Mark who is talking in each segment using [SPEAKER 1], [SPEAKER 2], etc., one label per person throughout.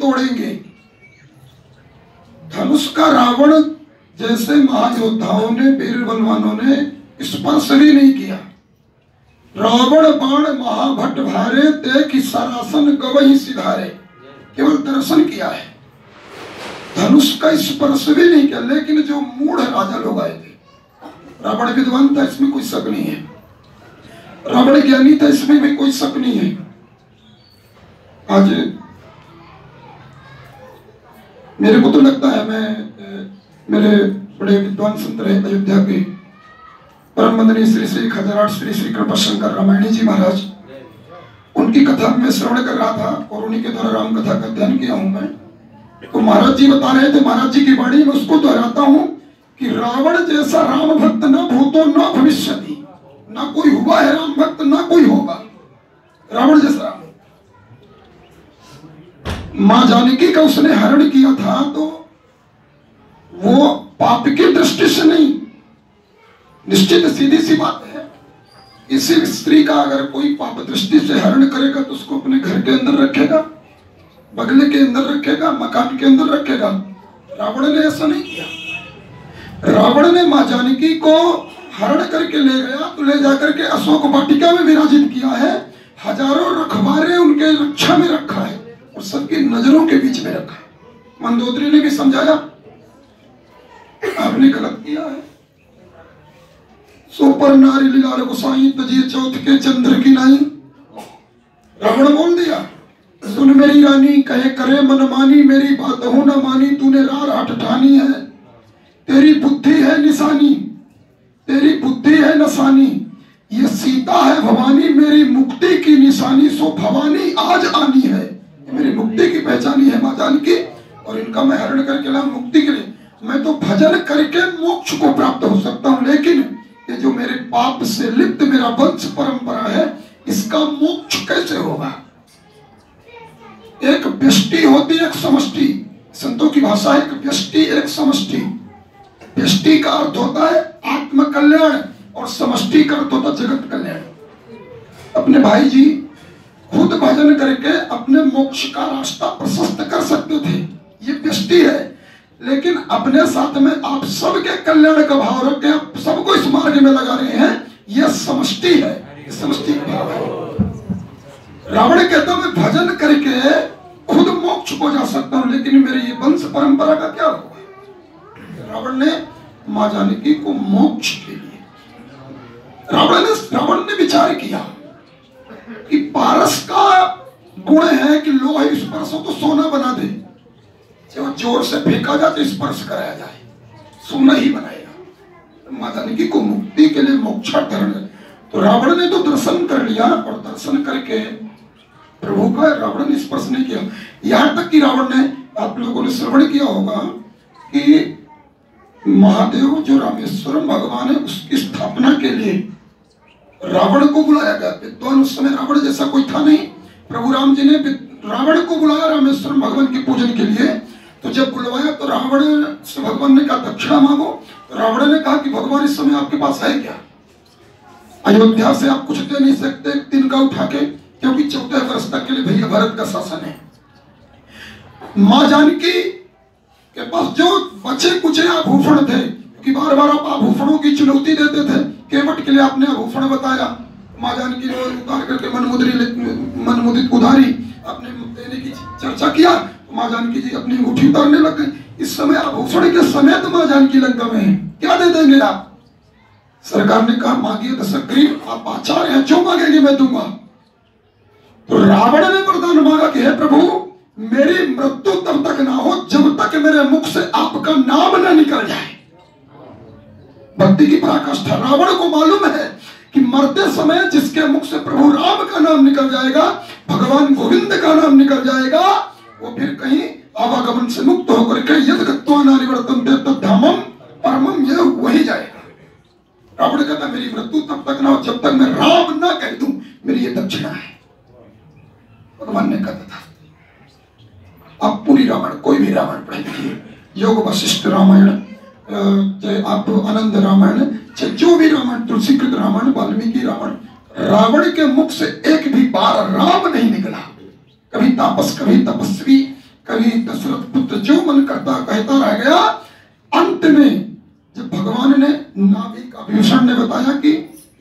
[SPEAKER 1] तोड़ेंगे। धनुष का रावण जैसे महायोद्धाओं ने, वीर बलवानों ने स्पर्श भी नहीं किया। रावण बाण महाभट भारे, देखि सरासन गवहि सिधारे, केवल दर्शन किया है, धनुष का स्पर्श भी नहीं किया। लेकिन जो मूढ़ राजा लोग आए थे, रावण विद्वान था इसमें कोई शक नहीं है, रावण ज्ञानी था इसमें भी कोई शक नहीं है। आज मेरे को तो लगता है, मेरे बड़े विद्वान संत रहे अयोध्या के परम वंदनीय श्री श्री खजराट श्री श्री कृपा शंकर रामायणी जी महाराज, उनकी कथा में श्रवण कर रहा था और उन्हीं के द्वारा राम कथा का अध्ययन किया हूं मैं। तो महाराज जी बता रहे थे, महाराज जी की वाणी में उसको दोहराता हूं कि रावण जैसा राम भक्त न भूतो न भविष्यति, ना कोई हुआ है राम भक्त, ना कोई होगा रावण जैसा राम। मां जानकी का उसने हरण किया था तो वो पाप की दृष्टि से नहीं, निश्चित सीधी सी बात है, किसी स्त्री का अगर कोई पाप दृष्टि से हरण करेगा तो उसको अपने घर के अंदर रखेगा, बगले के अंदर रखेगा, मकान के अंदर रखेगा। रावण ने ऐसा नहीं किया। रावण ने मां जानकी को हरण करके ले गया तो ले जाकर के अशोक वाटिका में विराजित किया है, हजारों रखवारे उनके रक्षा में रखा है और सबकी नजरों के बीच में रखा है। मंदोदरी ने भी समझाया आपने गलत किया है। सो पर नारी लीलार गोसाई तजिए चौथ के चंद्र की नाई, रावण बोल दिया, सुन मेरी रानी कहे करे मन मानी, मेरी बात हो न मानी, तूने रार हट ठानी है, तेरी बुद्धि है निशानी, तेरी बुद्धि है नसानी, ये सीता है भवानी, मेरी मुक्ति की निशानी, सो भवानी आज आनी है, मेरी मुक्ति की पहचानी है मां जानकी और इनका मैं हरण करके लाऊं मुक्ति के लिए। मैं तो भजन करके मोक्ष को प्राप्त हो सकता हूं, लेकिन ये जो मेरे पाप से लिप्त मेरा वंश परंपरा है, इसका मोक्ष कैसे होगा। एक व्यष्टि होती है, एक समष्टि, संतों की भाषा है, एक व्यष्टि एक समष्टि। व्यष्टि का अर्थ होता है आत्म कल्याण और समष्टि का अर्थ होता है जगत कल्याण। अपने भाई जी खुद भजन करके अपने मोक्ष का रास्ता प्रशस्त कर सकते थे, ये व्यष्टि है, लेकिन अपने साथ में आप सबके कल्याण का भाव रख के सबको इस मार्ग में लगा रहे हैं, यह समष्टि है, समष्टि का भाव है। रावण कहता मैं भजन करके खुद मोक्ष को जा सकता हूं, लेकिन मेरी ये वंश परंपरा का क्या होगा। रावण ने मां जानकी को मोक्ष के लिए, रावण ने विचार किया कि पारस का गुण है कि लोहा स्पर्श हो तो सोना बना दे, जब जोर से फेंका जाए तो स्पर्श कराया जाए, सोना ही बनाएगा। मां जानकी को मुक्ति के लिए मोक्षार्थरण, तो रावण ने तो दर्शन कर लिया और दर्शन करके प्रभु का रावण ने स्पर्श नहीं किया। यहां तक कि रावण ने, आप लोगों ने श्रवण किया होगा कि महादेव जो रामेश्वरम भगवान है उसकी स्थापना के लिए रावण को बुलाया गया। विद्वान उस समय रावण जैसा कोई था नहीं, प्रभु राम जी ने रावण को बुलाया रामेश्वर भगवान के पूजन के लिए। तो जब बुलवाया तो रावण से भगवान ने कहा दक्षिणा मांगो, तो रावण ने कहा कि भगवान इस समय आपके पास है क्या, अयोध्या से आप कुछ दे नहीं सकते दिन का उठा के, क्योंकि 14 वर्ष तक के लिए भैया भारत का शासन है। मां जानकी के पास जो बचे कुचे आभूषण थे, क्योंकि बार बार आप आभूषणों की चुनौती देते थे, केवट के लिए आपने आभूषण बताया, मां जानकी ने उतार करके मनमुदित उधारी आपने देने की चर्चा किया, तो मां जानकी जी अपनी अंगूठी उतारने लग गई। इस समय आभूषण के समेत मां जानकी लंका में है, क्या दे देंगे आप। सरकार ने कहा मांगिए दशग्रीव, आप आचार्य हैं, जो मांगेंगे मैं दूंगा। तो रावण ने वरदान मांगा कि हे प्रभु मेरी मृत्यु तब तक ना हो जब तक मेरे मुख से आपका नाम न निकल जाए। भक्ति की पराकाष्ठा। रावण को मालूम है कि मरते समय जिसके मुख से प्रभु राम का नाम निकल जाएगा, भगवान गोविंद का नाम निकल जाएगा, वो फिर कहीं आवागमन से मुक्त होकर के यद गत्वा नारिवर्तन्ते तद्धामम परमम, यह वही जाएगा। रावण कहता मेरी मृत्यु तब तक ना हो जब तक मैं राम ना कह दूं, मेरी ये दक्षिणा है। भगवान ने कहा था। आप पूरी रामायण, कोई भी रामायण पढ़े देखिए, योग वशिष्ठ रामायण, चाहे आप आनंद रामायण, चाहे जो भी रामायण, तुलसीकृत रामायण, वाल्मीकि रामायण, रावण के मुख से एक भी बार राम नहीं निकला। कभी तापस, कभी तपस्वी, कभी रही दशरथ पुत्र जो मन करता कहता रह गया। अंत में जब भगवान ने नाभि का, विभीषण ने बताया कि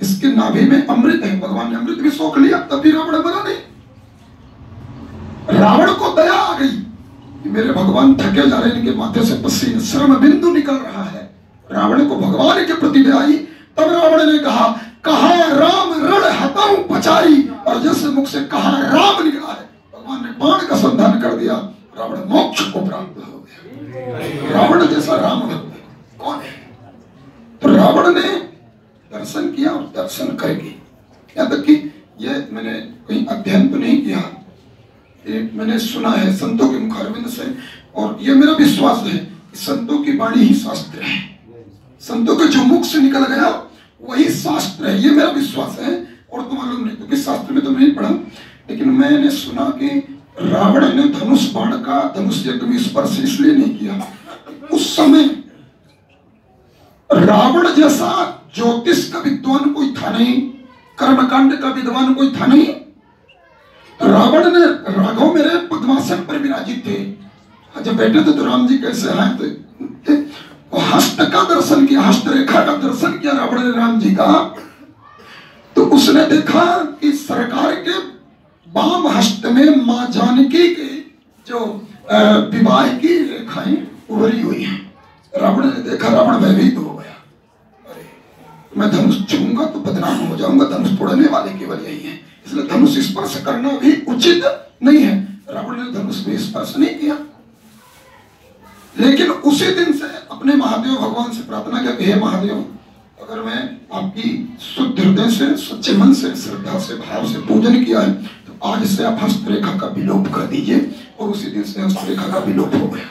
[SPEAKER 1] इसके नाभि में अमृत है, भगवान ने अमृत भी सोख लिया, तब भी रावण मरा नहीं। रावण को दया आ गई कि मेरे भगवान थके जा रहे हैं, इनके माथे से पसीना श्रम बिंदु निकल रहा है। रावण को भगवान के प्रति दया आई। तब रावण ने कहा राम रण हताऊ पचाई, और जैसे मुख से कहा राम निकला है, भगवान ने बाण का संधान कर दिया, रावण मोक्ष को प्राप्त हो गया। रावण जैसा राम भक्त कौन है? तो रावण ने दर्शन किया और दर्शन करके, यहाँ तक कि ये मैंने कहीं अध्ययन तो नहीं किया, मैंने सुना है संतों के मुखारविंद से, और ये मेरा विश्वास है कि संतों की वाणी ही शास्त्र है। संतों के जो मुख से निकल गया वही शास्त्र है, ये मेरा विश्वास है। और तो मालूम नहीं, क्योंकि शास्त्र में तो नहीं पढ़ा, लेकिन मैंने सुना कि रावण ने धनुष बाण का धनुष यज्ञ में स्पर्श इसलिए नहीं किया, उस समय रावण जैसा ज्योतिष का विद्वान कोई था नहीं, कर्मकांड का विद्वान कोई था नहीं। रावण ने, राघव मेरे पद्मासन पर विराजित थे, जब बैठे थे तो राम जी कैसे आए थे, हस्त का दर्शन किया, हस्तरेखा का दर्शन किया रावण ने राम जी का। तो उसने देखा कि सरकार के वाम हस्त में मां जानकी के जो विवाह की रेखाएं उभरी हुई हैं। रावण ने देखा, रावण भयभीत हो गया, अरे मैं धनुष छूंगा तो बदनाम हो जाऊंगा, धनुष तोड़ने वाले केवल यही है, इसलिए धनुष स्पर्श करना भी उचित नहीं है। रावण ने धनुष भी स्पर्श नहीं किया। लेकिन उसी दिन से अपने महादेव भगवान से प्रार्थना किया कि हे महादेव, अगर मैं आपकी शुद्ध हृदय से, सच्चे मन से, श्रद्धा से, भाव से पूजन किया है, तो आज से आप हस्तरेखा का विलोप कर दीजिए। और उसी दिन से हस्तरेखा का विलोप हो गया।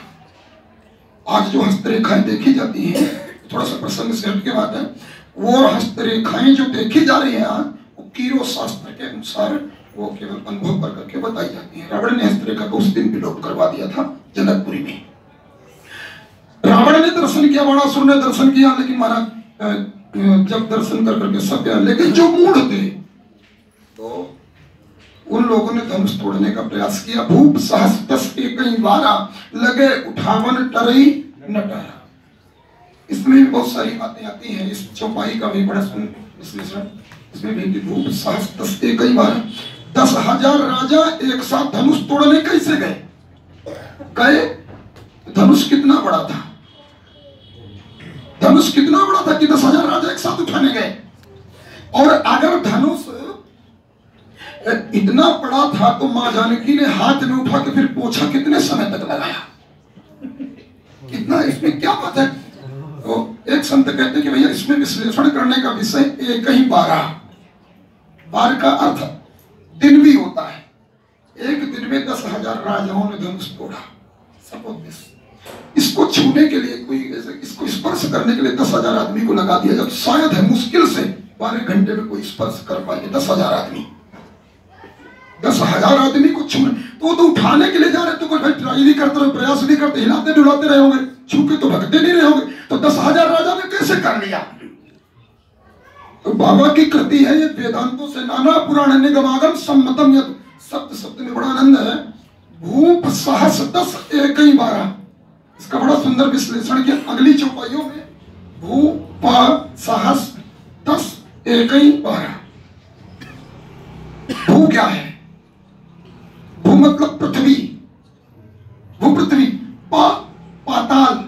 [SPEAKER 1] आज जो हस्तरेखाएं देखी जाती हैं, थोड़ा सा प्रसंग से हट के बात है, वो हस्तरेखाएं जो देखी जा रही है वो कीरो शास्त्र के अनुसार वो केवल अनुभव कर करके बताई जाती है। रावण ने हस्तरेखा को उस दिन विलोप करवा दिया था जनकपुरी में। रावण ने दर्शन किया, बाणासुर ने दर्शन किया, लेकिन महाराज जब दर्शन कर करके सब गया, लेकिन जो मूढ़ थे तो उन लोगों ने धनुष तोड़ने का प्रयास किया। भूप सहस्त्रस एकई बारा लगे उठावन टरई नटारा। इसमें भी बहुत सारी बातें आती हैं, इस चौपाई का भी बड़ा विश्लेषण इसमें भी। भूप सहस्त्रस एकई बारा, 10,000 राजा एक साथ धनुष तोड़ने कैसे गए? धनुष कितना बड़ा था, धनुष कितना बड़ा था कि 10,000 राजा एक साथ उठाने गए। और अगर धनुष इतना बड़ा था तो मां जानकी ने हाथ में उठा के फिर पोछा कितने समय तक लगाया? कितना, इसमें क्या बात है? तो एक संत कहते हैं कि भैया इसमें विश्लेषण करने का विषय एक ही 12 का अर्थ दिन भी होता है। एक दिन में 10,000 राजाओं ने धनुष तोड़ा। सपोज इसको छूने के लिए कोई इसको स्पर्श करने के लिए 10,000 आदमी को लगा दिया जाए, शायद है मुश्किल से 12 घंटे में कोई स्पर्श कर पाएंगे 10,000 आदमी। 10,000 आदमी को छूने, तो उठाने के लिए जा रहे तो कोई भाई ट्राई भी करते रहे, प्रयास भी करते, हिलाते डुलाते रहे होंगे, छू के तो भगते नहीं रहे होंगे। तो 10,000 राजा ने कैसे कर लिया? तो बाबा की कृति है ये, वेदांतों से नाना पुराण निगमागम सम्मतम यद। शब्द में बड़ा आनंद है। भूप सहस 10 एकई बारा, इसका बड़ा सुंदर विश्लेषण किया अगली चौपाइयों में। भूप सहस 10 एकई बारा। भू क्या है? भू मतलब पृथ्वी, भूपृथ्वी। पाताल,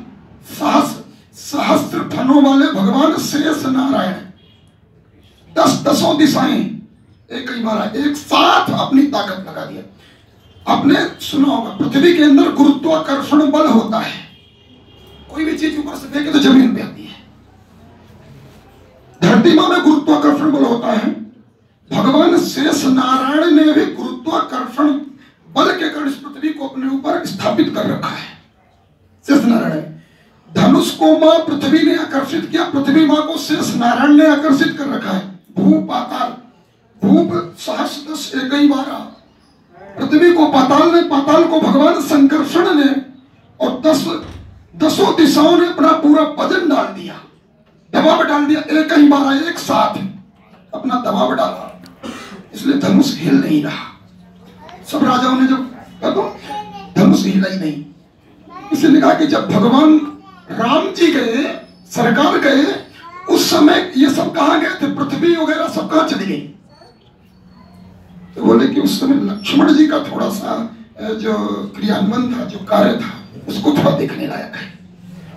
[SPEAKER 1] सहस्त्र फनों वाले भगवान शेष नारायण, 10 दिशाएं एक ही बार एक साथ अपनी ताकत लगा दिया। आपने सुना होगा पृथ्वी के अंदर गुरुत्वाकर्षण बल होता है, कोई भी चीज ऊपर से फेंके तो जमीन पे आती है। धरती मां में गुरुत्वाकर्षण बल होता है। भगवान शेष नारायण ने भी गुरुत्वाकर्षण बल के कारण इस पृथ्वी को अपने ऊपर स्थापित कर रखा है। शेष नारायण धनुष को मां पृथ्वी ने आकर्षित किया, पृथ्वी मां को शेष नारायण ने आकर्षित कर रखा है। भू पाताल, भूप सहस्र 10 एकई बारा। पृथ्वी को पाताल ने, पाताल को भगवान संकर्षण ने, और 10 दिशाओं ने अपना पूरा वजन डाल दिया, दबाव डाल दिया। एक ही बारा एक साथ अपना दबाव डाला, इसलिए धनुष हिल नहीं रहा। सब राजाओं ने जब धनुष हिला ही नहीं। इसलिए कहा कि जब भगवान राम जी गए, सरकार गए, उस समय ये सब कहाँ गए थे, पृथ्वी वगैरह सब कहाँ चली गई? तो बोले कि उस समय लक्ष्मण जी का थोड़ा सा जो क्रियान्वयन था, जो कार्य था, उसको थोड़ा देखने लायक है।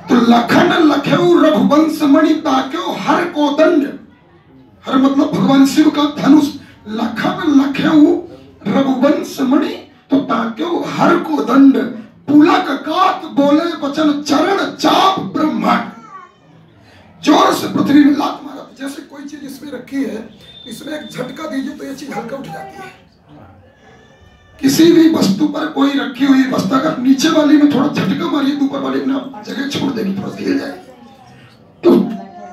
[SPEAKER 1] तो लखन लखेऊ रघुवंश मणि ताक्यो हर को दंड, हर मतलब भगवान शिव का धनुष, लखन लखेऊ रघुवंश मणि तो ताक्यो हर को दंड, पुलक गात बोले वचन चरण चाप ब्रह्मांड। जोर से पृथ्वी में लात मारा, जैसे कोई चीज इसमें रखी है, इसमें एक झटका दीजिए तो ये चीज हल्का उठ जाती है। किसी भी वस्तु पर कोई रखी हुई वस्तु अगर नीचे वाली में थोड़ा झटका मारिए तो ऊपर वाली में जगह छोड़ देगी, थोड़ा हिल जाएगी। तो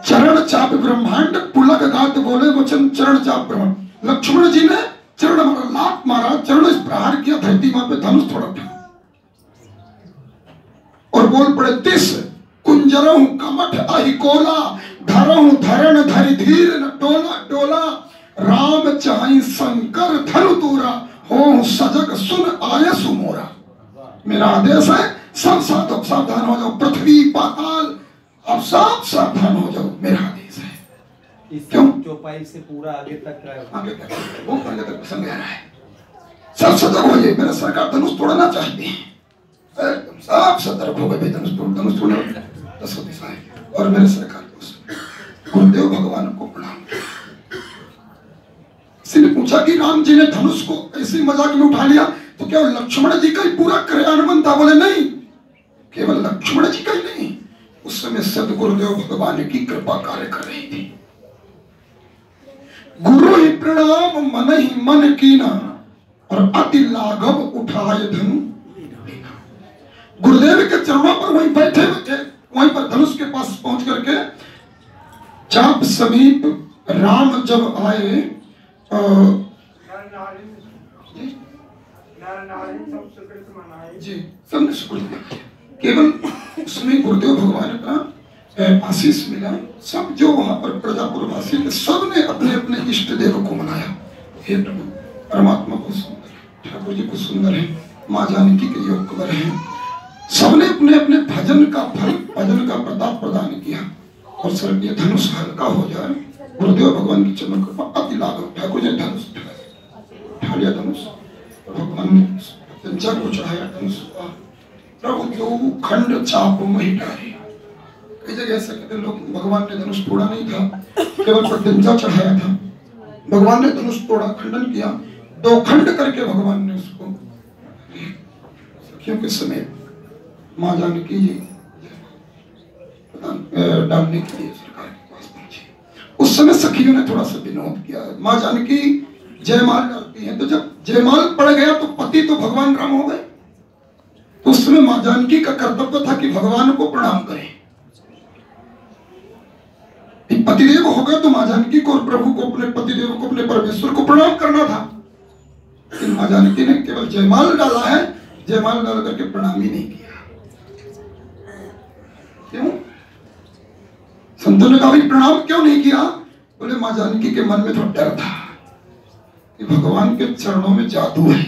[SPEAKER 1] चरण चाप ब्रह्मांड, पुलक गात बोले वचन चरण चाप ब्रह्मांड। लक्ष्मण जी ने चरण मारा, लात मारा, चरण इस प्रहार किया धरती मां पे, धनुष थोड़ा उठा और बोल पड़े तिस कुंजरहु कमठ अहिकोला, धरहु धरण धरि धीर न टोला टोला, राम चाहि शंकर धनु तोरा, हो सजग सुन आय सुमोरा। मेरा आदेश है सब सावधान हो जाओ, पृथ्वी पाताल अब सब सावधान हो जाओ, मेरा आदेश है। क्यों?
[SPEAKER 2] चौपाई से पूरा आगे तक
[SPEAKER 1] बहुत आगे तक प्रसंग आ रहा है। सब सतर्क हो जाए, मेरा सरकार धनुष तोड़ना चाहती है, सब सतर्क हो गए, धनुष तोड़ने और मेरे सरकार को गुरुदेव भगवान को प्रणाम। इसने पूछा कि राम जी ने धनुष को ऐसे मजाक में उठा लिया तो क्या लक्ष्मण जी का ही पूरा क्रियान्वयन था? बोले नहीं, केवल लक्ष्मण जी का ही नहीं, उस समय सदगुरुदेव भगवान की कृपा कार्य कर रही थी। गुरु ही प्रणाम मन ही मन कीना, और अति लाघव उठाए धनु। गुरुदेव के चरणों पर वहीं बैठे बैठे, वहीं पर धनुष के पास पहुंच करके चाप समीप राम जब आए, जी सबने शुक्र, केवल उसमें गुरुदेव भगवान का आशीष मिला। सब जो वहां पर प्रजापुरवासी थे, सबने अपने अपने इष्ट देव को मनाया। हे प्रभु, परमात्मा को सुंदर, ठाकुर जी को सुंदर है, माँ जानकी के योग कबर है, सबने अपने अपने भजन का फल, भजन का प्रताप प्रदान किया। और स्वर्गीय धनुष हल्का हो जाए, गुरुदेव भगवान की चरण कृपा अति लाघव। ठाकुर जी धनुष उठा लिया, धनुष भगवान ने पंचा को चढ़ाया, धनुष प्रभु जो खंड चाप मही डारी। कई जगह ऐसा कहते लोग, भगवान ने धनुष तोड़ा नहीं था, केवल प्रत्यंचा चढ़ाया था। भगवान ने धनुष तोड़ा, खंडन किया, दो खंड करके भगवान ने उसको सखियों के समय माँ जानकी जी डालने के लिए सरकार के पास पहुंची। उस समय सखियों ने थोड़ा सा विनोद किया। माँ जानकी जयमाल डालती हैं, तो जब जयमाल पड़ गया तो पति तो भगवान राम हो गए, तो उस समय माँ जानकी का कर्तव्य था कि भगवान को प्रणाम करें। पतिदेव हो गए तो माँ जानकी को और प्रभु को, अपने पतिदेव को, अपने परमेश्वर को प्रणाम करना था। लेकिन माँ जानकी ने केवल जयमाल डाला है, जयमाल डाल करके प्रणाम ही नहीं किया। क्यों? संतों ने कहा भाई प्रणाम क्यों नहीं किया? बोले माँ जानकी के मन में थोड़ा डर था कि भगवान के चरणों में जादू है,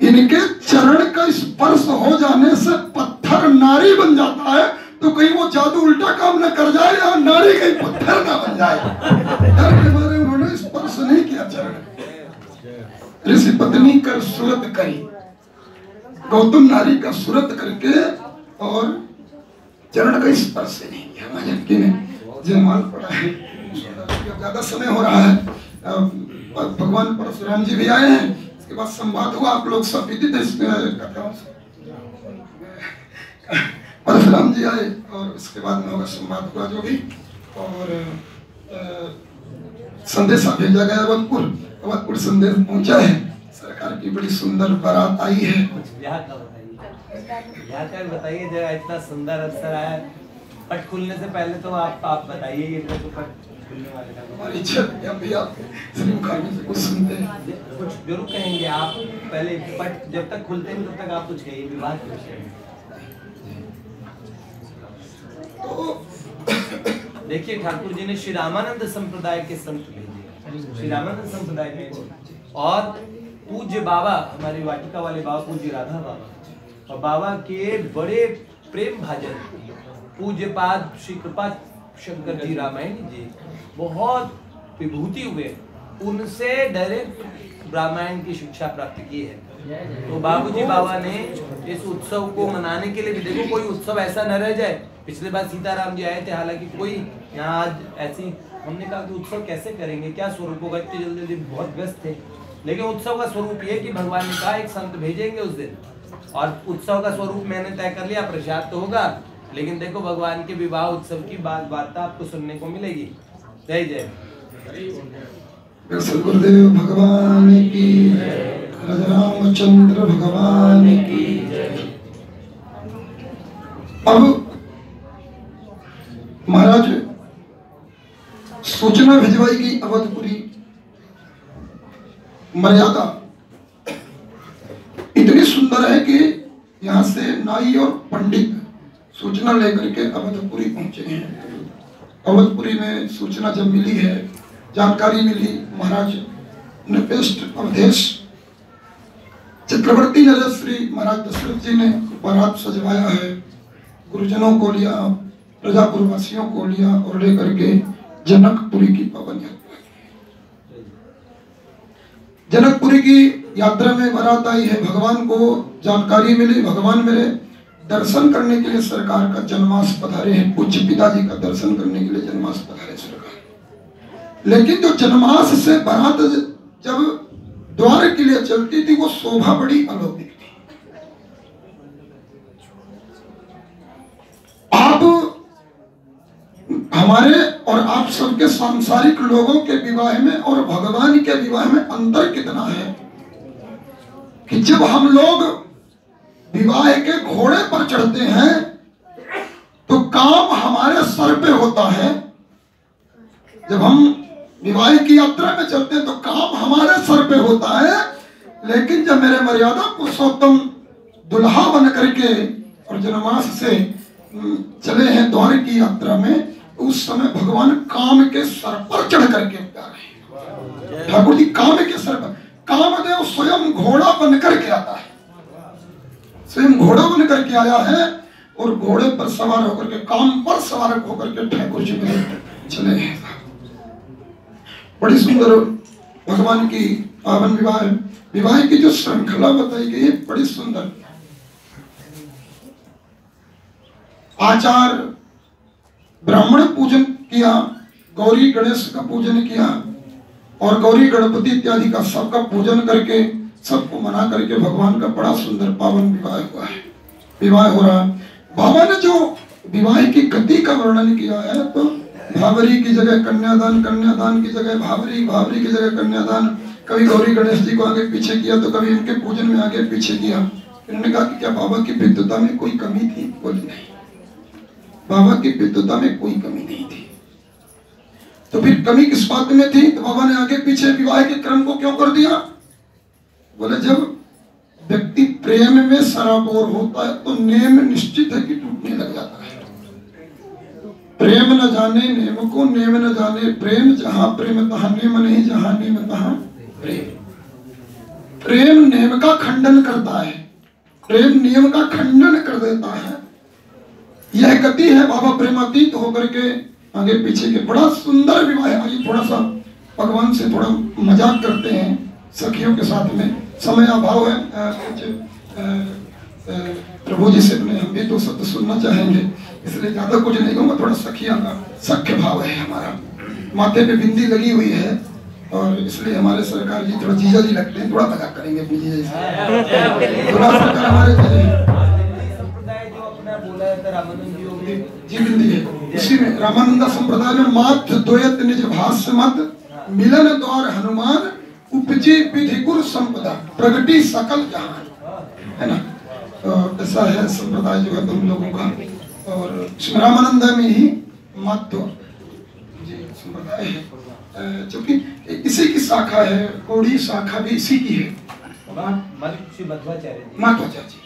[SPEAKER 1] इनके चरण का स्पर्श हो जाने से पत्थर नारी बन जाता है, तो कहीं वो जादू उल्टा काम न कर जाए या नारी कहीं पत्थर ना बन जाए। डर के मारे उन्होंने स्पर्श नहीं किया चरण। ऋषि पत्नी कर सूरत करी, गौतम नारी का सूरत करके और चरण का स्पर्श नहीं किया। माँ जानकी ने जयमाल पड़ा है, ज्यादा समय हो रहा है, भगवान परशुराम जी भी आए हैं, इसके बाद संवाद हुआ, आप लोग सब विदित परशुराम जी आए और इसके बाद में होगा संवाद हुआ जो भी, और संदेशा भेजा गया अवधपुर, अवधपुर संदेश पहुंचा है, सरकार की बड़ी सुंदर बारात आई है।
[SPEAKER 2] बताइए जरा, इतना सुंदर अवसर आया, पट खुलने से पहले तो आप बताइए ये तो पट खुलने वाले का
[SPEAKER 1] हमारी इज्जत या भी आप श्री मुखाग्नि से कुछ सुनते हैं,
[SPEAKER 2] कुछ जरूर कहेंगे आप। पहले पट जब तक खुलते हैं तब तक आप कुछ कहिए, विवाह तो देखिए ठाकुर जी ने श्री रामानंद संप्रदाय के संत भेजे, श्री रामानंद संप्रदाय में, और पूज्य बाबा, हमारी वाटिका वाले बाबा पूज्य राधा बाबा, और बाबा के बड़े प्रेम भाजन पूज्य पाद श्री कृपा शंकर जी रामायण जी बहुत विभूति हुए, उनसे डायरेक्ट रामायण की शिक्षा प्राप्त की है। तो बाबूजी बाबा ने इस उत्सव को मनाने के लिए भी, देखो कोई उत्सव ऐसा न रह जाए। पिछले बार सीताराम जी आए थे, हालांकि कोई यहाँ आज ऐसी, हमने कहा कि उत्सव कैसे करेंगे, क्या स्वरूप होगा, इतनी जल्दी जल्दी बहुत व्यस्त थे। लेकिन उत्सव का स्वरूप ये कि भगवान ने कहा एक संत भेजेंगे उस दिन, और उत्सव का स्वरूप मैंने तय कर लिया, प्रसाद तो होगा, लेकिन देखो भगवान के विवाह उत्सव की वार्ता आपको सुनने को मिलेगी। जय जय
[SPEAKER 1] गुरुदेव भगवान की, रामचंद्र भगवान की। अब महाराज सूचना भिजवाई गई अवधपुरी। मर्यादा इतनी सुंदर है कि यहाँ से नाई और पंडित सूचना लेकर के अवधपुरी पहुंचे हैं। अवधपुरी में सूचना जब मिली है, जानकारी मिली, महाराज नृपेष्ट अवधेश चक्रवर्ती नरेश श्री महाराज दशरथ जी ने बारात सजवाया है, गुरुजनों को लिया, प्रजापुरवासियों को लिया और लेकर के जनकपुरी की पावन यात्रा की। जनकपुरी की यात्रा में बारात आई है। भगवान को जानकारी मिली, भगवान मेरे दर्शन करने के लिए सरकार का जन्मास पधारे हैं, पूज्य पिताजी का दर्शन करने के लिए जन्मास पधारे सरकार। लेकिन जो जन्मास से बारात जब द्वार के लिए चलती थी, वो शोभा बड़ी अलौकिक थी। आप हमारे और आप सबके सांसारिक लोगों के विवाह में और भगवान के विवाह में अंतर कितना है कि जब हम लोग विवाह के घोड़े पर चढ़ते हैं तो काम हमारे सर पे होता है। जब हम विवाह की यात्रा में चलते हैं तो काम हमारे सर पे होता है। लेकिन जब मेरे मर्यादा पुरुषोत्तम दुल्हा बन करके और जनमास से चले हैं द्वार की यात्रा में, उस समय भगवान काम के सर पर चढ़ करके उतार रहे हैं। ठाकुर जी काम के सर पर, कामदेव स्वयं घोड़ा बन करके आता है, स्वयं घोड़ा बन करके आया है और घोड़े पर सवार होकर के, काम पर सवार होकर के ठाकुर जी में चले हैं। बड़ी सुंदर भगवान की पावन विवाह की जो श्रृंखला बताई गई है, बड़ी सुंदर। आचार ब्राह्मण पूजन किया, गौरी गणेश का पूजन किया और गौरी गणपति इत्यादि का सबका पूजन करके, सबको मना करके भगवान का बड़ा सुंदर पावन विवाह हुआ है। विवाह हो रहा है। बाबा ने जो विवाह की गति का वर्णन किया है, तो भावरी की जगह कन्यादान, कन्यादान की जगह भावरी, भावरी की जगह कन्यादान, कभी गौरी गणेश जी को आगे पीछे किया तो कभी इनके पूजन में आगे पीछे किया। इन्होंने कहा कि क्या बाबा की विद्वता में कोई कमी थी? बोली नहीं, बाबा की विद्वता में कोई कमी नहीं थी। तो फिर कमी किस बात में थी? तो बाबा ने आगे पीछे विवाह के क्रम को क्यों कर दिया? बोले जब व्यक्ति प्रेम में सराबोर होता है तो नेम निश्चित है कि टूटने लग जाता है। प्रेम न जाने नेम को, नेम न जाने प्रेम, जहां प्रेम तहां नेम नहीं, जहां नेम तहां प्रेम। प्रेम नेम का खंडन करता है, प्रेम नियम का खंडन कर देता है। यह गति है बाबा प्रेमातीत होकर के आगे पीछे के। बड़ा सुंदर विवाह है। आइए थोड़ा सा भगवान से थोड़ा मजाक करते हैं सखियों के साथ में। समय अभाव है, प्रभु जी से अपने हम भी तो शब्द सुनना चाहेंगे, इसलिए ज्यादा कुछ नहीं कहूँगा। थोड़ा सखिया का सख्य भाव है हमारा। माथे पे बिंदी लगी हुई है और इसलिए हमारे सरकार जी थोड़ा जीजा जी लगते हैं, थोड़ा मजाक करेंगे अपनी जीजा जी से। थोड़ा सरकार हमारे
[SPEAKER 2] संप्रदाय जो अपना बोला है रामानंद
[SPEAKER 1] जी बिंदी है। इसी में रामानंदा संप्रदाय में मात द्वयत निज भाष्य मत मिलन द्वार हनुमान उपजी विधि गुरु संपदा प्रगति सकल जहान, है ना। तो ऐसा है संप्रदाय जो है तुम लोगों का। और रामानंद में ही मध्य जी संप्रदाय है, क्योंकि इसी की शाखा है, कोड़ी शाखा भी इसी की है।
[SPEAKER 2] मध्वाचार्य
[SPEAKER 1] जी।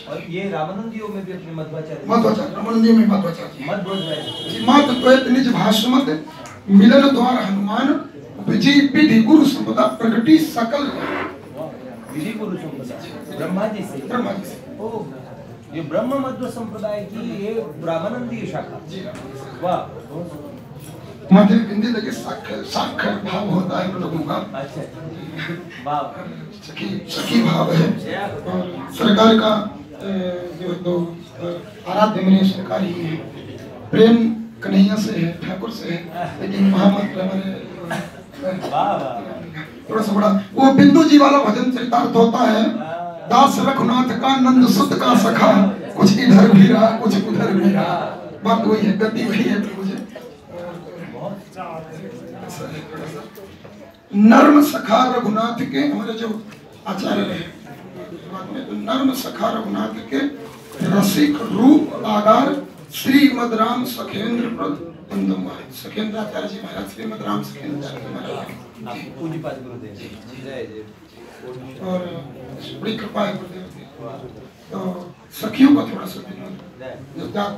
[SPEAKER 2] और ये रामानंदियों में भी अपने मध्वाचार्य,
[SPEAKER 1] रामानंदियों में मध्वाचार्य मध्वद्वैत निज भाष्य मत मिलन द्वार हनुमान विधि गुरु संपदा प्रगति सकल।
[SPEAKER 2] विधि गुरु संप्रदाय ब्रह्मा जी से। ओ, ये ब्रह्म मध्व संप्रदाय की ये ब्राह्मणंदीय शाखा। वाह।
[SPEAKER 1] मध्य बिंदी लगे साक्षर भाव होता है हम लोगों का।
[SPEAKER 2] अच्छा, वाह।
[SPEAKER 1] सखी भाव है। और सरकार का जो तो आराध्य मेरे सरकार ही है, प्रेम कन्हैया से है, ठाकुर से है, लेकिन महामंत्र हमारे थोड़ा सा बड़ा वो बिंदु जी वाला भजन चरितार्थ होता है। दास रघुनाथ का नंद सुत का सखा, कुछ इधर भी रहा कुछ उधर भी रहा। बात वही है, गति वही है। मुझे नर्म सखा रघुनाथ के, हमारे जो आचार्य रहे नर्म सखा रघुनाथ के रसिक रूप आगार श्रीमद राम सखेंद्र सखेंद्राचार्य जी महाराज, श्रीमद राम सखेंद्राचार्य जी महाराज
[SPEAKER 2] पूज्यपाद गुरुदेव जय जय।
[SPEAKER 1] और बड़ी कृपा है गुरुदेव की। तो सखियों का थोड़ा सा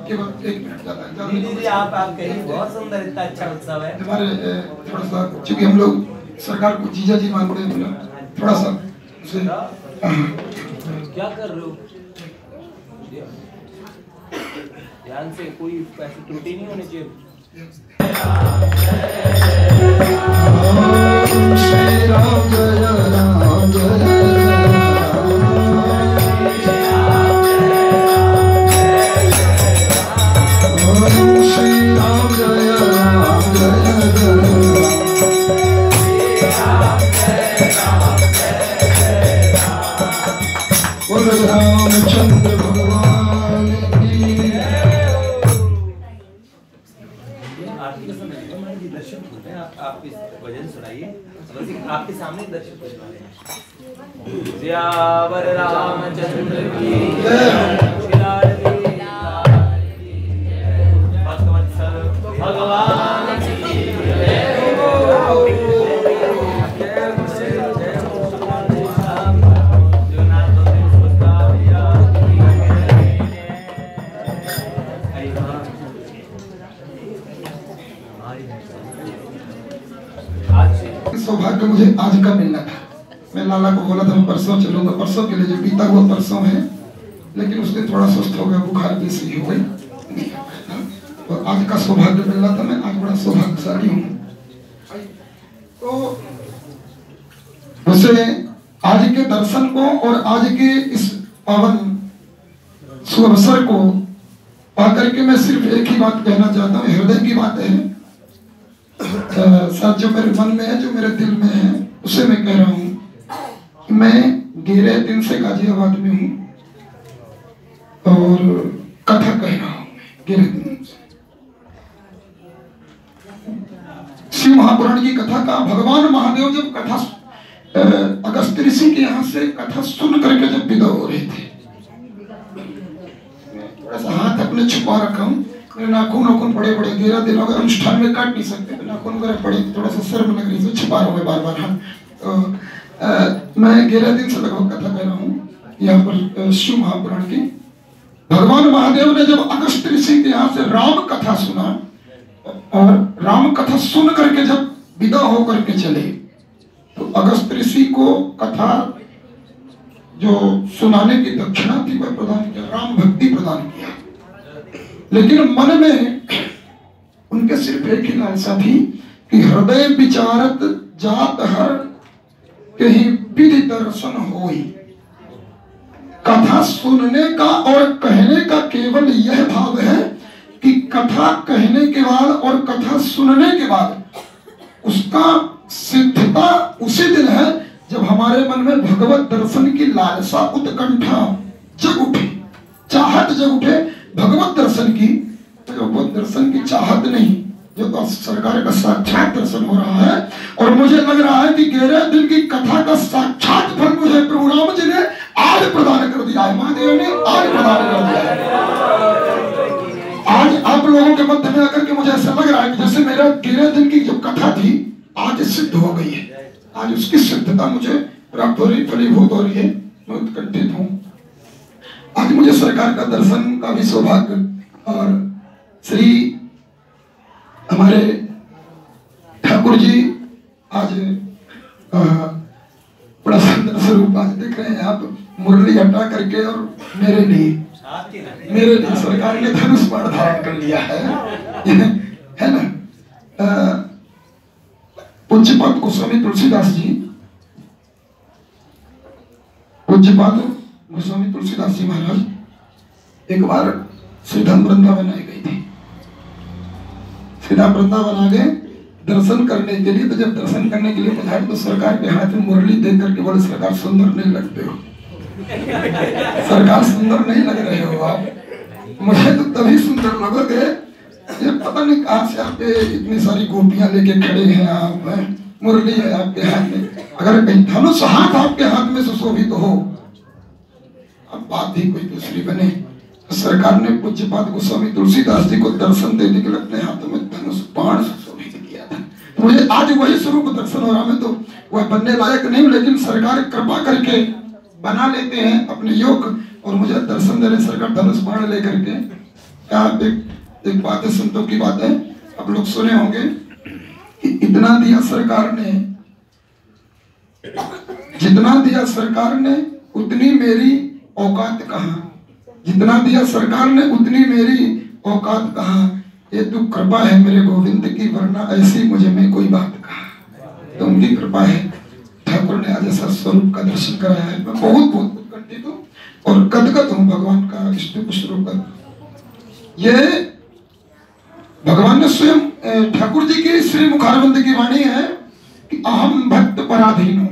[SPEAKER 1] केवल 1 मिनट ज्यादा
[SPEAKER 2] दीदी आप कहीं बहुत सुंदर, इतना अच्छा उत्सव है
[SPEAKER 1] हमारे। थोड़ा सा चूंकि हम लोग सरकार को जीजा जी मांगते हैं, थोड़ा सा
[SPEAKER 2] क्या कर रहे हो? ध्यान से, कोई ऐसी त्रुटि नहीं होनी चाहिए।
[SPEAKER 1] श्री राम जय राम जय रामचंद्र भगवान की।
[SPEAKER 2] आरती का समय जी दर्शन होते हैं, आप इस भजन सुनाइए, आपके सामने दर्शन करवाने हैं। सियावर रामचंद्र की भक्तवत्सल भगवान की
[SPEAKER 1] सौभाग्य मुझे आज का मिलना था। मैं लाला को बोला था मैं परसों चलूंगा, परसों के लिए जो बीता हुआ परसों है, लेकिन उस दिन थोड़ा सुस्त हो गया, बुखार भी सही हो गई। तो आज का सौभाग्य मिलना था, मैं आज बड़ा सौभाग्यशाली हूँ। तो उसे आज के दर्शन को और आज के इस पावन सुअवसर को पाकर के मैं सिर्फ एक ही बात कहना चाहता हूँ, हृदय की बात है। सच जो मेरे मन में है, जो मेरे दिल में है, उसे मैं कह रहा हूँ। मैं 11 दिन से गाजियाबाद में हूँ और कथा कह रहा हूँ 11 दिन से। शिव महापुराण की कथा का भगवान महादेव जब कथा अगस्त ऋषि के यहाँ से कथा सुन करके जब विदा हो रहे थे, थोड़ा सा हाथ अपने छुपा रखा हूँ। मेरे नाखून बड़े बड़े 11 दिन अगर अनुष्ठान में काट नहीं सकते, नाखून वगैरह बड़े, थोड़ा सा शर्म लग रही है, छुपा रहा हूँ बार बार। हाँ, तो मैं 11 दिन से लगभग कथा कर रहा हूँ यहाँ पर शिव महापुराण की। भगवान महादेव ने जब अगस्त ऋषि के यहाँ से राम कथा सुना और राम कथा सुन करके जब विदा होकर के चले, तो अगस्त ऋषि को कथा जो सुनाने की दक्षिणा थी वह प्रदान किया, राम भक्ति प्रदान किया। लेकिन मन में उनके सिर्फ एक ही लालसा थी कि हृदय विचारत जात हर कहीं विधि दर्शन होई। कथा सुनने का और कहने का केवल यह भाव है कि कथा कहने के बाद और कथा सुनने के बाद उसका सिद्धता उसी दिन है जब हमारे मन में भगवत दर्शन की लालसा, उत्कंठा जग उठे, चाहत जग उठे भगवत दर्शन की। भगवत दर्शन की चाहत नहीं, जो तो सरकार का साक्षात दर्शन हो रहा है। और मुझे लग रहा है कि 11 दिन की कथा का साक्षात फल मुझे प्रभु राम जी ने आज प्रदान कर दिया है, महादेव ने आज प्रदान कर दिया है। आज आप लोगों के मध्य में आकर के मुझे ऐसा लग रहा है कि जैसे मेरा 11 दिन की जो कथा थी आज सिद्ध हो गई है। आज उसकी सिद्धता मुझे प्राप्त हो रही, फलीभूत हो रही है। मैं उत्कंठित हूँ। आज मुझे सरकार का दर्शन का भी सौभाग्य और श्री हमारे ठाकुर जी आज बड़ा सुंदर स्वरूप आज आप मुरली हटा करके और मेरे लिए सरकार ने धनुष बाण धारण कर लिया है ना। पूज्यपाद गोस्वामी तुलसीदास जी, पूज्यपाद गोस्वामी तुलसीदास जी महाराज एक बार श्रीधाम वृंदावन आए गई थी। श्रीधाम वृंदावन आ गए दर्शन करने के लिए। तो जब दर्शन करने के लिए पधारे तो सरकार के हाथ में मुरली देख करके बोले, सरकार सुंदर नहीं लगते हो, सरकार सुंदर नहीं लग रहे हो आप। मुझे तो तभी सुंदर लगोगे, ये पता नहीं कहाँ से आप इतनी सारी गोपियां लेके खड़े हैं आप, मुरली है आपके हाथ में, अगर कहीं धनुष हाथ आपके हाथ में सुशोभित तो हो, अब बात ही कोई दूसरी बने। तो सरकार ने पूज्यपाद गोस्वामी तुलसीदास जी को दर्शन देने के लिए अपने हाथों में धनुष बाण सुशोभित किया था। तो मुझे आज वही स्वरूप दर्शन हो रहा। मैं तो वह बनने लायक नहीं हूँ, लेकिन सरकार कृपा करके बना लेते हैं अपने योग और मुझे दर्शन दे रहे सरकार धनुष बाण लेकर के। क्या एक बात है, संतों की बात है, आप लोग सुने होंगे कि इतना दिया सरकार ने, जितना दिया सरकार ने उतनी मेरी औकात कहाँ, जितना दिया सरकार ने उतनी मेरी औकात कहाँ, ये तो कृपा है मेरे गोविंद की, वरना ऐसी मुझे में कोई बात कहाँ। तो उनकी कृपा है, ठाकुर ने आज ऐसा स्वरूप का दर्शन कराया है। मैं बहुत उत्कंठित हूँ और गदगद हूँ भगवान का स्तुप स्वरूप का। ये भगवान ने स्वयं ठाकुर जी की श्री मुखारविंद की वाणी है कि अहम भक्त पराधीनो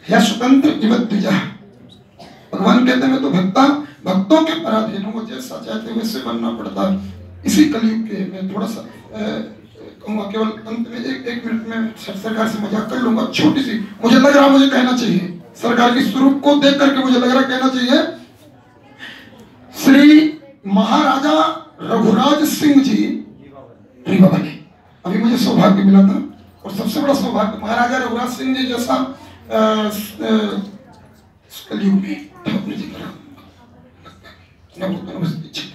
[SPEAKER 1] या स्वतंत्र इवद्विजा। भगवान कहते हैं मैं तो भक्तों के पराधीन हूँ, जैसा चाहते वैसे बनना पड़ता है। इसी कलयुग के मैं थोड़ा सा कहूँगा, केवल अंत में एक मिनट में सरकार से मजाक कर लूंगा, छोटी सी मुझे लग रहा मुझे कहना चाहिए, सरकार के स्वरूप को देख करके मुझे लग रहा कहना चाहिए। श्री महाराजा रघुराज सिंह जी रीवा बने, अभी मुझे सौभाग्य मिला था और सबसे बड़ा सौभाग्य महाराजा रघुराज सिंह जी जैसा कलयुग में ठाकुर जी का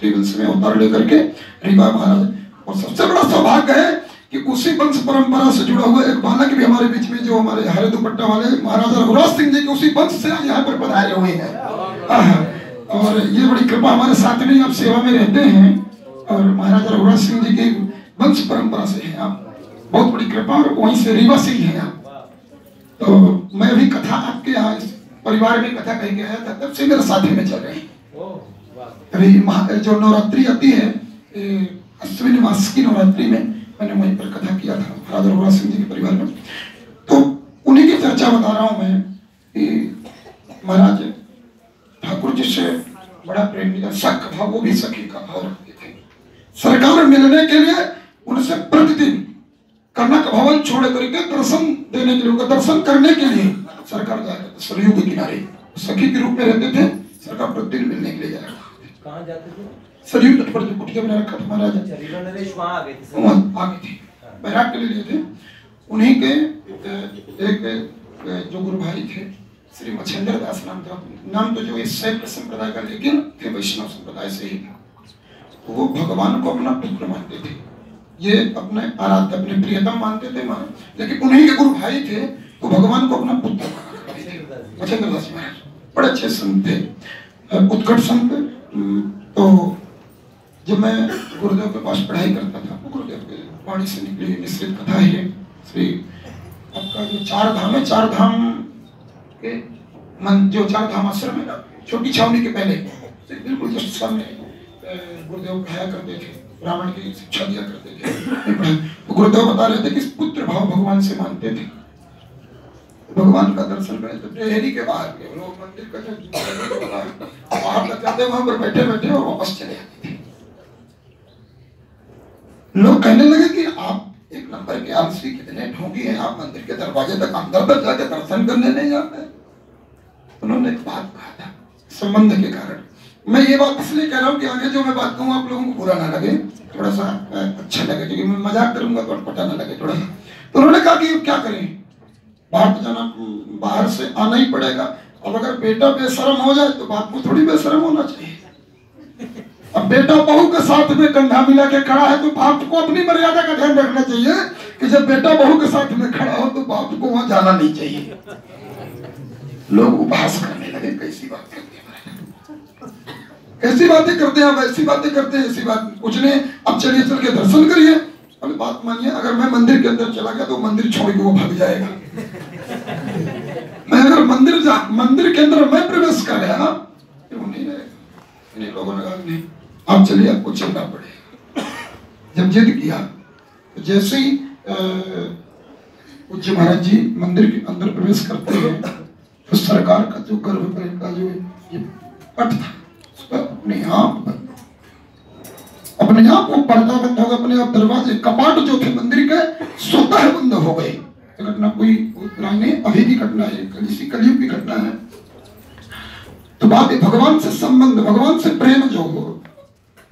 [SPEAKER 1] वंश में अवतार लेकर के रीवा महाराज। और सबसे बड़ा सौभाग्य है कि उसी वंश परंपरा से जुड़ा हुआ एक बालक भी हमारे बीच में, जो हमारे हरे दुपट्टा वाले महाराजा रघुराज सिंह जी के उसी वंश से आज यहाँ पर पधारे हुए हैं। और ये बड़ी कृपा, हमारे साथ में आप सेवा में रहते हैं और महाराजा रघुराज सिंह जी के वंश परंपरा से हैं आप, बहुत बड़ी कृपा, और वहीं से रीवा से ही हैं आप। तो मैं भी कथा आपके यहाँ परिवार में कथा कहीं गया था, तब से मेरे साथ में चल रहे हैं। अभी जो नवरात्रि आती है अश्विनी मास की नवरात्रि में, मैंने वहीं पर कथा किया था महाराजा रघुराज सिंह जी के परिवार में। तो उन्हीं की चर्चा बता रहा हूँ मैं कि महाराज ठाकुर जी से बड़ा प्रेम मिला, सख भाव, वो भी सखी का भाव रखते थे। सरकार मिलने के लिए उनसे प्रतिदिन कनक भवन छोड़ करके दर्शन देने के लिए, उनका दर्शन करने के लिए सरकार जाया करते, सरयू के किनारे सखी के रूप में रहते थे। सरकार प्रतिदिन मिलने के लिए जाया करते।
[SPEAKER 2] कहाँ जाते थे?
[SPEAKER 1] सरयू तट पर जो कुटिया बना रखा था महाराज,
[SPEAKER 2] वहाँ आ गए थे,
[SPEAKER 1] वहाँ आगे थे, बैराग के लिए थे। उन्हीं के एक जो गुरु भाई थे श्री मच्छेंद्र दास नाम था, नाम तो जो इस शैव संप्रदाय का, लेकिन थे वैष्णव संप्रदाय से ही। तो वो भगवान को अपना पुत्र मानते थे, ये अपने आराध्य अपने प्रियतम मानते थे महाराज, लेकिन उन्हीं के गुरु भाई थे तो भगवान को अपना पुत्र माना करते थे। मच्छेंद्र दास महाराज बड़े अच्छे संत थे, उत्कट संत। तो जब मैं गुरुदेव के पास पढ़ाई करता था, गुरुदेव के वाणी से निकली हुई मिश्रित कथा है श्री आपका जो चार धाम है, चार धाम के मन, जो चार धाम आश्रम है ना, छोटी छावनी के पहले बिल्कुल जस्ट सामने गुरुदेव पढ़ाया करते थे, ब्राह्मण की शिक्षा दिया करते थे। तो गुरुदेव बता रहे थे कि पुत्र भाव भगवान से मानते थे। भगवान का दर्शन करें तो डेहरी के बाहर के लोग मंदिर का जो बाहर तक जाते, वहां पर बैठे बैठे और वापस चले आते थे। लोग कहने लगे कि आप एक नंबर के आलसी, कितने ढोंगी हैं आप, मंदिर के दरवाजे तक अंदर तक जाके दर्शन करने नहीं जाते। उन्होंने एक बात कहा था संबंध के कारण, मैं ये बात इसलिए कह रहा हूँ कि आगे जो मैं बात कहूँ आप लोगों को बुरा ना लगे, थोड़ा सा अच्छा लगे, क्योंकि मैं मजाक करूंगा तो अटपटा ना लगे थोड़ा सा। तो उन्होंने कहा कि क्या करें, बाहर तो जाना, बाहर से आना ही पड़ेगा। अब अगर बेटा बेशरम हो जाए तो बाप को थोड़ी बेशरम होना चाहिए। अब बेटा बहू के साथ में कंधा मिला के खड़ा है तो बाप को अपनी मर्यादा का ध्यान रखना चाहिए कि जब बेटा बहू के साथ में खड़ा हो तो बाप को वहां जाना नहीं चाहिए। लोग उपहास करने लगे, कैसी बात करते हैं, कैसी बातें करते हैं, वैसी बातें करते हैं, ऐसी बात कुछ नहीं। अब चलिए चल के दर्शन करिए। अरे बात मानिए, अगर मैं मंदिर के अंदर चला गया तो मंदिर छोड़ के वो भाग जाएगा। मैं अगर मंदिर के अंदर मैं प्रवेश कर गया तो वो नहीं रहेगा। इन लोगों ने कहा नहीं, आप चलिए, आपको चलना पड़ेगा। जब जिद किया तो जैसे ही पूज्य महाराज जी मंदिर के अंदर प्रवेश करते हैं तो सरकार का जो गर्भगृह का जो ये पट था उस पर अपने आप वो पर्दा बंद हो गया, अपने आप दरवाजे कपाट जो थे मंदिर के स्वतः बंद हो गए। घटना कोई नहीं, अभी की घटना है, इसी कलयुग की घटना है। तो बात है भगवान से संबंध, भगवान से प्रेम जो हो,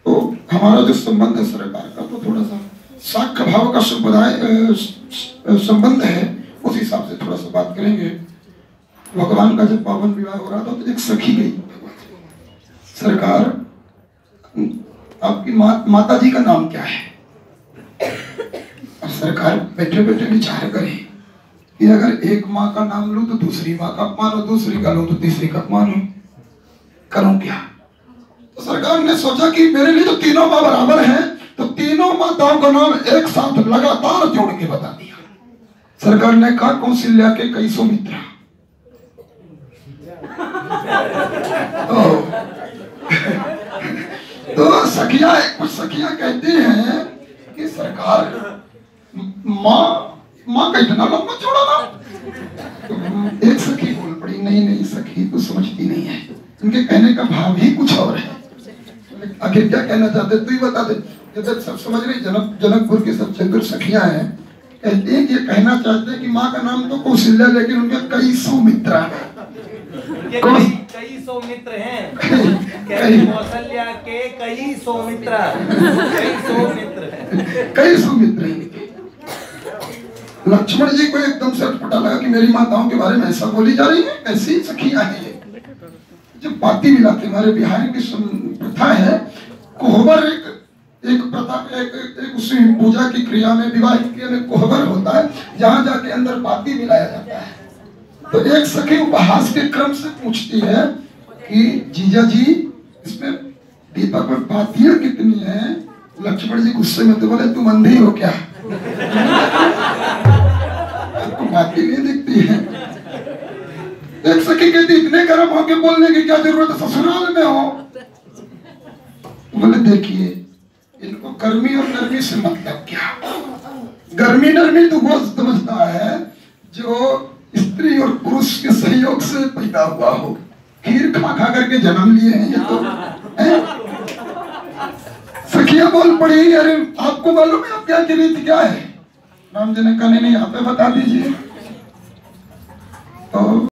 [SPEAKER 1] तो हमारा जो संबंध है सरकार का, तो थोड़ा सा साक्ष्य भाव का संबंध है, उस हिसाब से थोड़ा सा बात करेंगे। भगवान का जब पावन विवाह हो रहा था तो एक सखी गई, सरकार आपकी माता जी का नाम क्या है? और सरकार बैठे बैठे विचार करें कि अगर एक माँ का नाम लूं तो दूसरी माँ का अपमान हो, दूसरी का लूं तो तीसरी का अपमान हो, करूं क्या? तो सरकार ने सोचा कि मेरे लिए तो तीनों माँ बराबर हैं, तो तीनों माताओं का नाम एक साथ लगातार जोड़ के बता दिया। सरकार ने कहा कौशल्या के कई सौमित्रा। तो सखिया कहती हैं कि सरकार माँ का इतना लंबा चौड़ा नाम। तो एक सखी बोल पड़ी, नहीं सखी तो समझती नहीं है, उनके कहने का भाव ही कुछ और है। आखिर क्या कहना चाहते तू ही बता दे। जब सब समझ रही, जनकपुर की सब चतुर सखियां हैं, कहती हैं कि ये कहना चाहते हैं कि माँ का नाम तो कौशल्या, लेकिन उनके कई सौमित्रा हैं।
[SPEAKER 2] कई सौमित्र हैं, कौशल्या के कई सौमित्रा,
[SPEAKER 1] कई सौमित्र हैं। लक्ष्मण जी को एकदम से अटपटा लगा कि मेरी माताओं के बारे में ऐसा बोली जा रही है, ऐसी सखियां हैं। जब पाती मिलाते, हमारे बिहार की प्रथा है, कोहबर एक प्रथा, एक उसी पूजा की क्रिया में, विवाह की क्रिया में कोहबर होता है, जहां जाके अंदर पाती मिलाया जाता है। तो एक सखी उपहास के क्रम से पूछती है कि जीजा जी, इसमें दीपक में पातियां कितनी हैं? लक्ष्मण जी गुस्से में तो बोले, तुम अंधी हो क्या? आपको पाती नहीं दिखती है? एक सखी कहती, इतने गर्म होके बोलने की क्या जरूरत है, ससुराल में हो। बोले देखिए, इनको गर्मी और नरमी से मतलब क्या? गर्मी नरमी तो वो समझता है जो स्त्री और पुरुष के सहयोग से पैदा हुआ हो। खीर खा करके जन्म लिए हैं ये तो है? सखिया बोल पड़ी, अरे आपको मालूम है आप क्या की रीति क्या है? राम जी ने कहा नहीं, आप बता दीजिए। तो